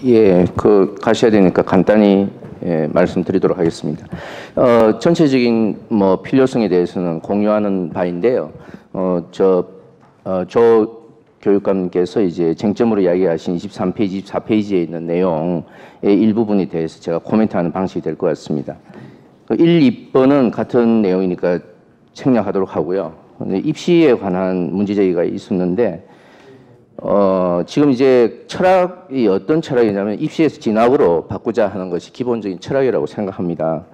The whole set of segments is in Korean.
예, 가셔야 되니까 간단히 말씀드리도록 하겠습니다. 전체적인 필요성에 대해서는 공유하는 바인데요. 조 교육감님께서 이제 쟁점으로 이야기하신 23페이지, 24페이지에 있는 내용의 일부분에 대해서 제가 코멘트하는 방식이 될 것 같습니다. 1, 2번은 같은 내용이니까 생략하도록 하고요. 입시에 관한 문제제기가 있었는데 지금 이제 철학이 어떤 철학이냐면 입시에서 진학으로 바꾸자 하는 것이 기본적인 철학이라고 생각합니다.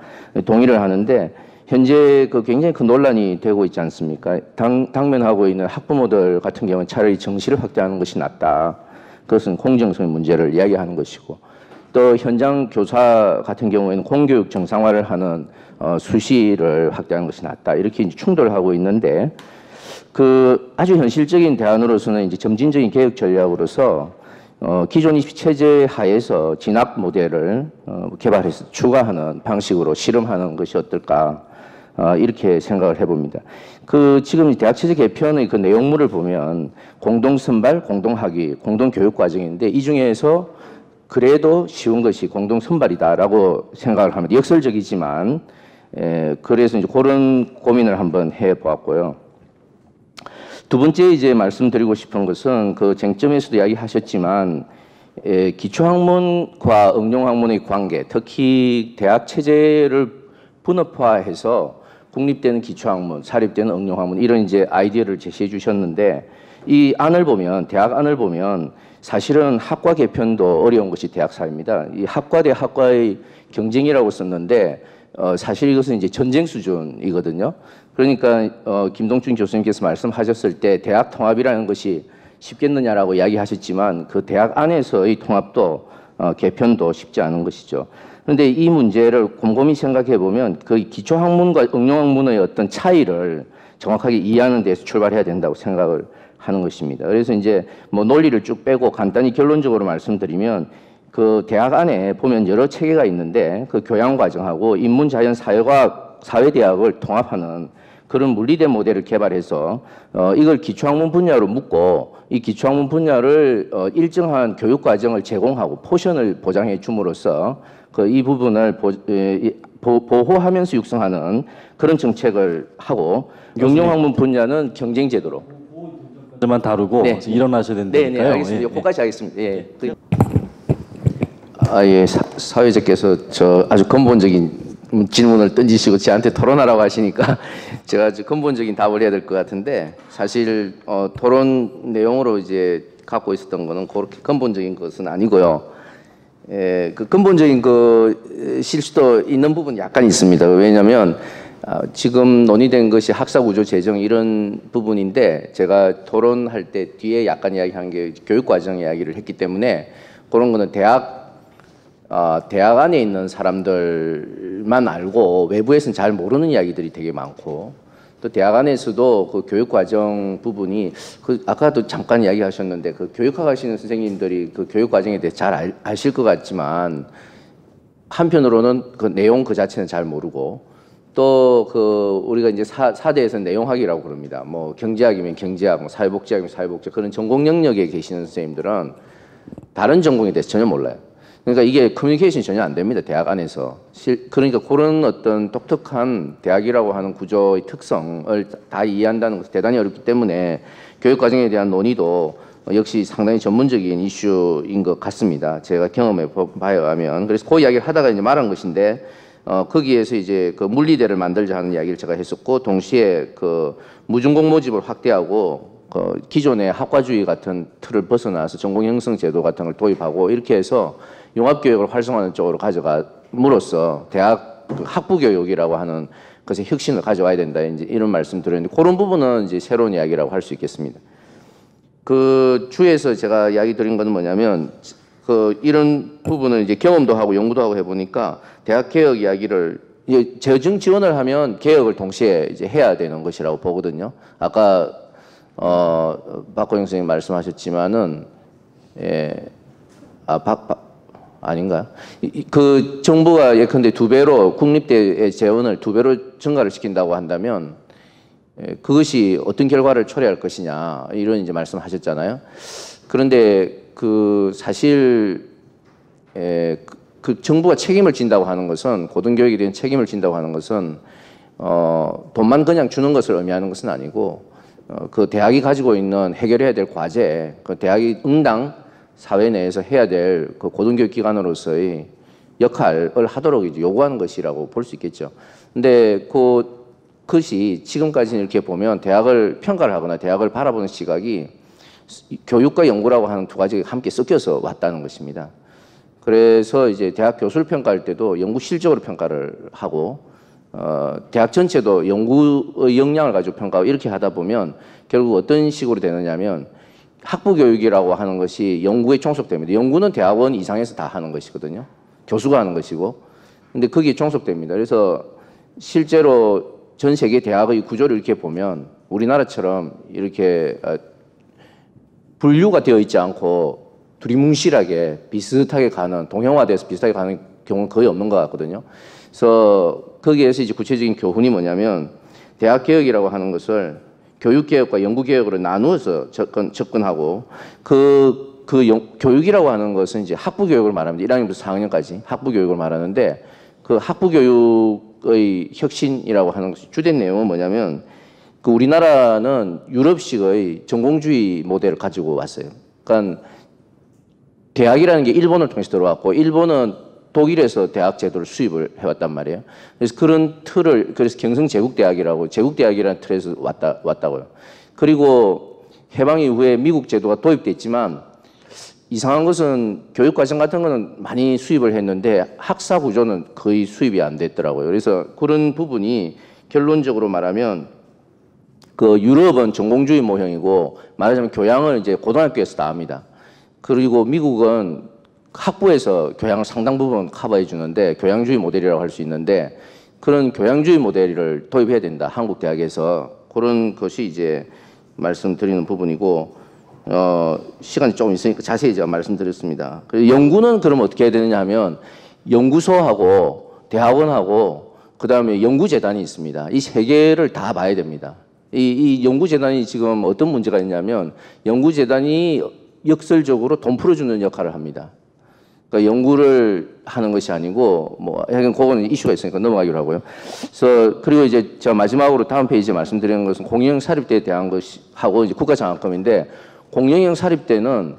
동의를 하는데 현재 굉장히 큰 논란이 되고 있지 않습니까? 당면하고 있는 학부모들 같은 경우는 차라리 정시를 확대하는 것이 낫다. 그것은 공정성의 문제를 이야기하는 것이고, 또 현장 교사 같은 경우에는 공교육 정상화를 하는 수시를 확대하는 것이 낫다. 이렇게 이제 충돌하고 있는데, 아주 현실적인 대안으로서는 이제 점진적인 개혁 전략으로서 기존 입시 체제 하에서 진학 모델을 개발해서 추가하는 방식으로 실험하는 것이 어떨까, 이렇게 생각을 해봅니다. 지금 대학 체제 개편의 내용물을 보면 공동 선발, 공동 학위, 공동 교육 과정인데 이 중에서 그래도 쉬운 것이 공동 선발이다라고 생각을 합니다. 역설적이지만 그래서 이제 그런 고민을 한번 해보았고요. 두 번째 이제 말씀드리고 싶은 것은 쟁점에서도 이야기하셨지만 기초학문과 응용학문의 관계, 특히 대학 체제를 분업화해서 국립대는 기초학문, 사립대는 응용학문 이런 이제 아이디어를 제시해 주셨는데 이 안을 보면 대학 안을 보면 사실은 학과 개편도 어려운 것이 대학사입니다. 이 학과 대 학과의 경쟁이라고 썼는데 사실 이것은 이제 전쟁 수준이거든요. 그러니까 김동춘 교수님께서 말씀하셨을 때 대학 통합이라는 것이 쉽겠느냐라고 이야기하셨지만 그 대학 안에서의 통합도 개편도 쉽지 않은 것이죠. 그런데 이 문제를 곰곰이 생각해 보면 기초학문과 응용학문의 어떤 차이를 정확하게 이해하는 데서 출발해야 된다고 생각을 하는 것입니다. 그래서 이제 논리를 쭉 빼고 간단히 결론적으로 말씀드리면 대학 안에 보면 여러 체계가 있는데 교양과정하고 인문자연사회과학 사회대학을 통합하는 그런 물리대 모델을 개발해서 이걸 기초학문 분야로 묶고 이 기초학문 분야를 일정한 교육과정을 제공하고 포션을 보장해 줌으로써 이 부분을 보호하면서 육성하는 그런 정책을 하고 응용학문 분야는 경쟁제도로 만 다루고 네. 일어나셔야 된다니까요. 네, 알겠습니다. 거기까지 하겠습니다. 예. 예, 사회자께서 아주 근본적인 질문을 던지시고 저한테 토론하라고 하시니까 제가 아주 근본적인 답을 해야 될 것 같은데 사실 토론 내용으로 이제 갖고 있었던 거는 그렇게 근본적인 것은 아니고요. 근본적인 실수도 있는 부분이 약간 있습니다. 왜냐하면 지금 논의된 것이 학사구조 재정 이런 부분인데 제가 토론할 때 뒤에 약간 이야기한 게 교육과정 이야기를 했기 때문에 그런 거는 대학 안에 있는 사람들만 알고 외부에서는 잘 모르는 이야기들이 되게 많고 또 대학 안에서도 교육과정 부분이 아까도 잠깐 이야기하셨는데 교육학하시는 선생님들이 교육과정에 대해 잘 아실 것 같지만 한편으로는 내용 자체는 잘 모르고 또 우리가 이제 사대에서 내용학이라고 그럽니다. 경제학이면 경제학, 사회복지학이면 사회복지학 그런 전공 영역에 계시는 선생님들은 다른 전공에 대해서 전혀 몰라요. 그러니까 이게 커뮤니케이션이 전혀 안 됩니다. 대학 안에서. 그러니까 그런 어떤 독특한 대학이라고 하는 구조의 특성을 다 이해한다는 것은 대단히 어렵기 때문에 교육과정에 대한 논의도 역시 상당히 전문적인 이슈인 것 같습니다. 제가 경험해 봐야 하면. 그래서 그 이야기를 하다가 이제 말한 것인데 거기에서 이제 물리대를 만들자 하는 이야기를 제가 했었고 동시에 무중공 모집을 확대하고 기존의 학과주의 같은 틀을 벗어나서 전공 형성 제도 같은 걸 도입하고 이렇게 해서 융합교육을 활성화하는 쪽으로 가져감으로써 대학 학부교육이라고 하는 것에 혁신을 가져와야 된다. 이제 이런 말씀 드렸는데 그런 부분은 이제 새로운 이야기라고 할 수 있겠습니다. 주에서 제가 이야기 드린 건 뭐냐면 이런 부분을 이제 경험도 하고 연구도 하고 해보니까 대학 개혁 이야기를 재정 지원을 하면 개혁을 동시에 이제 해야 되는 것이라고 보거든요. 아까 박호영 선생님 말씀하셨지만은 아닌가요? 정부가 예컨대 2배로 국립대의 재원을 2배로 증가를 시킨다고 한다면 그것이 어떤 결과를 초래할 것이냐 이런 이제 말씀하셨잖아요. 그런데 사실 그 정부가 책임을 진다고 하는 것은 고등교육에 대한 책임을 진다고 하는 것은 돈만 그냥 주는 것을 의미하는 것은 아니고 그 대학이 가지고 있는 해결해야 될 과제, 그 대학이 응당 사회 내에서 해야 될 그 고등교육 기관으로서의 역할을 하도록 이제 요구하는 것이라고 볼 수 있겠죠. 근데 그것이 지금까지 이렇게 보면 대학을 평가를 하거나 대학을 바라보는 시각이 교육과 연구라고 하는 두 가지가 함께 섞여서 왔다는 것입니다. 그래서 이제 대학 교수를 평가할 때도 연구 실적으로 평가를 하고 대학 전체도 연구의 역량을 가지고 평가하고 이렇게 하다 보면 결국 어떤 식으로 되느냐면 학부 교육이라고 하는 것이 연구에 종속됩니다. 연구는 대학원 이상에서 다 하는 것이거든요. 교수가 하는 것이고. 근데 거기에 종속됩니다. 그래서 실제로 전 세계 대학의 구조를 이렇게 보면 우리나라처럼 이렇게 분류가 되어 있지 않고 두리뭉실하게 비슷하게 가는, 동형화돼서 비슷하게 가는 경우는 거의 없는 것 같거든요. 그래서 거기에서 이제 구체적인 교훈이 뭐냐면 대학 개혁이라고 하는 것을 교육 개혁과 연구 개혁으로 나누어서 접근하고 교육이라고 하는 것은 이제 학부 교육을 말합니다. 1학년부터 4학년까지 학부 교육을 말하는데 그 학부 교육의 혁신이라고 하는 것이 주된 내용은 뭐냐면 그 우리나라는 유럽식의 전공주의 모델을 가지고 왔어요. 그러니까 대학이라는 게 일본을 통해서 들어왔고 일본은 독일에서 대학 제도를 수입을 해왔단 말이에요. 그래서 그런 틀을 그래서 경성제국대학이라고 제국대학이라는 틀에서 왔다고요. 그리고 해방 이후에 미국 제도가 도입됐지만 이상한 것은 교육과정 같은 거는 많이 수입을 했는데 학사 구조는 거의 수입이 안 됐더라고요. 그래서 그런 부분이 결론적으로 말하면 그 유럽은 전공주의 모형이고 말하자면 교양을 이제 고등학교에서 다 합니다. 그리고 미국은 학부에서 교양을 상당 부분 커버해 주는데 교양주의 모델이라고 할 수 있는데 그런 교양주의 모델을 도입해야 된다. 한국 대학에서 그런 것이 이제 말씀드리는 부분이고 시간이 조금 있으니까 자세히 제가 말씀드렸습니다. 그리고 연구는 그럼 어떻게 해야 되느냐 하면 연구소하고 대학원하고 그다음에 연구재단이 있습니다. 이 세 개를 다 봐야 됩니다. 이 연구재단이 지금 어떤 문제가 있냐면 연구재단이 역설적으로 돈 풀어주는 역할을 합니다. 그러니까 연구를 하는 것이 아니고 뭐 하여간 그거는 이슈가 있으니까 넘어가기로 하고요. 그래서 그리고 이제 제가 마지막으로 다음 페이지에 말씀드리는 것은 공영형 사립대에 대한 것이 하고 이제 국가장학금인데 공영형 사립대는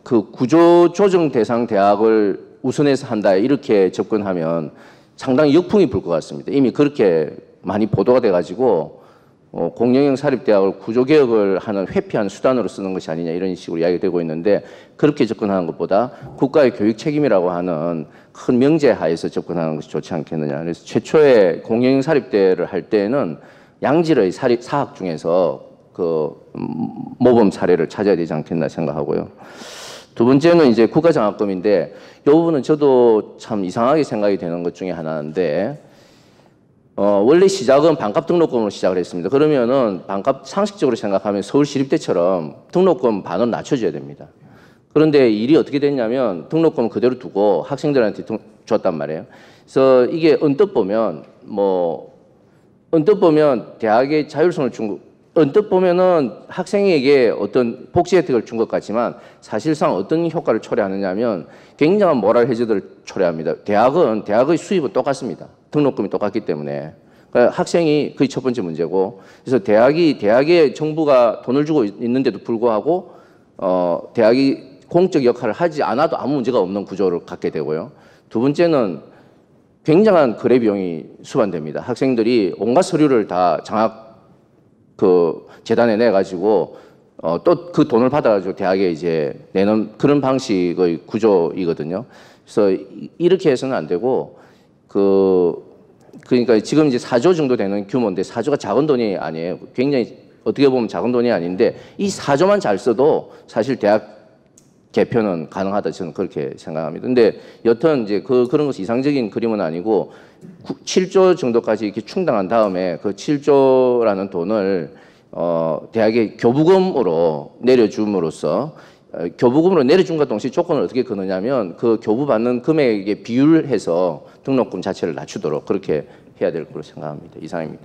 그 구조 조정 대상 대학을 우선해서 한다 이렇게 접근하면 상당히 역풍이 불 것 같습니다. 이미 그렇게 많이 보도가 돼가지고 공영형 사립대학을 구조개혁을 하는 회피하는 수단으로 쓰는 것이 아니냐 이런 식으로 이야기가 되고 있는데 그렇게 접근하는 것보다 국가의 교육 책임이라고 하는 큰 명제 하에서 접근하는 것이 좋지 않겠느냐. 그래서 최초에 공영형 사립대를 할 때는 양질의 사학 중에서 그 모범 사례를 찾아야 되지 않겠나 생각하고요. 두 번째는 이제 국가장학금인데 이 부분은 저도 참 이상하게 생각이 되는 것 중에 하나인데 원래 시작은 반값 등록금으로 시작을 했습니다. 그러면은 반값 상식적으로 생각하면 서울시립대처럼 등록금 반은 낮춰줘야 됩니다. 그런데 일이 어떻게 됐냐면 등록금 그대로 두고 학생들한테 줬단 말이에요. 그래서 이게 언뜻 보면 대학의 자율성을 준 언뜻 보면은 학생에게 어떤 복지 혜택을 준 것 같지만 사실상 어떤 효과를 초래하느냐면 굉장한 모랄 해저드를 초래합니다. 대학의 수입은 똑같습니다. 등록금이 똑같기 때문에. 그러니까 학생이 그게 첫 번째 문제고 그래서 대학에 정부가 돈을 주고 있는데도 불구하고 대학이 공적 역할을 하지 않아도 아무 문제가 없는 구조를 갖게 되고요. 두 번째는 굉장한 거래 비용이 수반됩니다. 학생들이 온갖 서류를 다 장학 재단에 내가지고 또 그 돈을 받아가지고 대학에 이제 내는 그런 방식의 구조이거든요. 그래서 이렇게 해서는 안 되고 그러니까 지금 이제 4조 정도 되는 규모인데 4조가 작은 돈이 아니에요. 굉장히 어떻게 보면 작은 돈이 아닌데 이 4조만 잘 써도 사실 대학 개편은 가능하다 저는 그렇게 생각합니다. 근데 여튼 이제 그런 것이 이상적인 그림은 아니고 7조 정도까지 이렇게 충당한 다음에 그 7조라는 돈을 대학의 교부금으로 내려줌으로써 교부금으로 내려준과 동시에 조건을 어떻게 거느냐면 그 교부받는 금액에 비율해서 등록금 자체를 낮추도록 그렇게 해야 될 거로 생각합니다. 이상입니다.